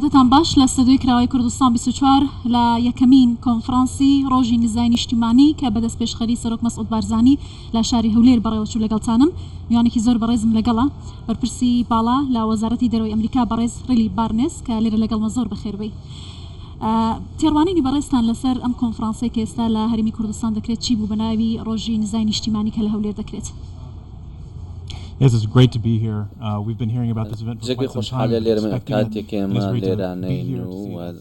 تان باش لە کراوەی کوردستان 24 لە یەکەمین کۆنفرانسی ڕۆژی نزانی نیشتیمانی کە بەدەست پێشخەری سەرۆک مەسعود بارزانی لە شاری هەولێر بەڕێوەچوو لەگەڵتانم میوانێکی زۆر بەڕێزم لەگەڵە بەرپرسی باڵا لە وەزارەتی دەرەوەی ئەمریکا بەڕێز ڕیلی بارنس کە لێرە لەگەڵمە زۆر بەخێربەی تێڕوانینی بەڕێزتان لەسەر ئەم کۆنفرانسەی کە ئێستا لە هەرێمی کوردستان دەکرێت چی بوو بە ناوی ڕۆژی نزانی نیشتیمانی کە لە هەولێر دەکرێت؟ Yes, it's great to be here. We've been hearing about this event for quite some time. لێرە کاتێک ئێمە لێرانەین و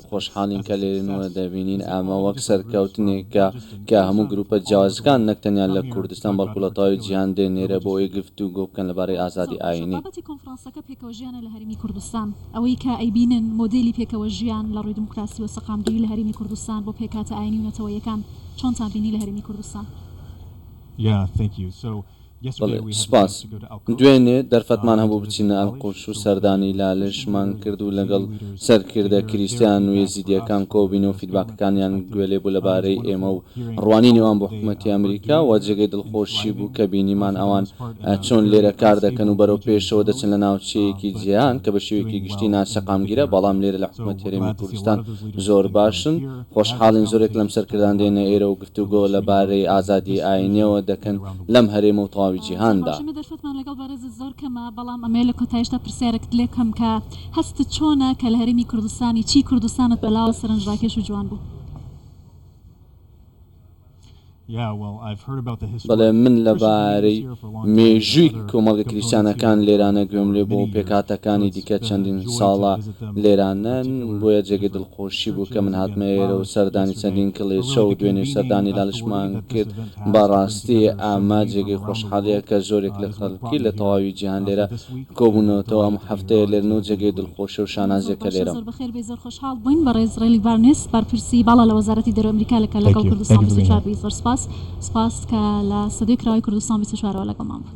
خۆشحاڵین کە لێرنەوە دەبینین ئەمە وەک سەرکەوتنێکە کە هەموو گروپە جیاوازەکان نەکتەنیان لە کوردستان بەڵکو لە تەواوی جیهان دێنێرە بۆی گفتوگۆ بکەن لەبارەی ئازادی ئاینی. بابەتی کۆنفرانسەکە پێکەوە ژیانە لە هەرێمی کوردستان ئەوەی کە ئەیبینن مۆدێلی پێکەوە ژیان لە ڕووی دموکراسی و سەقامگیری لە هەرێمی کوردستان بۆ پێکاتە ئاینی و نەتەوەیەکان چۆنتان بینی لە هەرێمی کوردستان؟ Yeah, thank you. So سپاس دوێنێ دەرفەتمان هەبوو بچینە ئەڵقوش و سەردانی لالشمان کرد و لەگەڵ سەرکردە کریستیان و یەزیدیەکان کۆبین و فیدباکەکانیان گوێلێ بوو لەبارەی ئێمە و ڕوانینیوان بۆ حکوومەتی ئەمریکا و جێگەی دڵخۆشی بوو کە بینیمان ئەوان چۆن لێرە کار دەکەن و بەرەو پێشەوە دەچن لە ناوچەیەکی جیهان کە بە شێوەیەکی گشتی ناسەقامگیرە بەڵام لێرە لە حکوومەتی هەرێمی کوردستان زۆر باشن خۆشحاڵین زۆرێک لەم سەرکردان دێنە ئێرە و گفتوگۆ لەبارەی ئازادی ئاینیەوە دەکەن لەم هەرێمە و تەواوی جیهاندا. دەرفەتمان لەگەڵ بەڕێز زۆر کەمە بەڵام ئەمێ لە کۆتایشتا پرسیارێکت لێکەم کە هەستت چۆنە کە لە هەرێمی کوردستانی چی کوردستانت بەلاوە سەرنجڕاکێش و جوان بوو؟ بەڵێ من لەبارەی مێژووی کۆمەڵگە کریستیانەکان لێرانە گوێم لێ بۆ پێکاتەکانی دیکە چەندین ساڵە لێرانن بۆیە جێگەی دڵخۆشی بوو کە من هاتمە ئێرە و سەردانی چەندین کڵێچە و دوێنێ سەردانی لالشمان کرد بەڕاستی ئاما جێگەی خۆشحاڵەیە کە زۆرێک لە خەڵکی لە تەواوی جیهان لێرە کۆبوونەوەتەوە ئەم هەفتەیە لێرن و جێگەی دڵخۆشە و شانازیەکە لێرە بەخێر بێ زۆر خۆشحاڵ بووین بەڕێز ڕێلی بارنس بەرپرسی باڵا لە وەزارەتی دەرەوەی ئەمریکا لەگەڵ کوردستان 24 سپاس کە لە کراوەی کوردستان 24 لەگەڵمان بوو.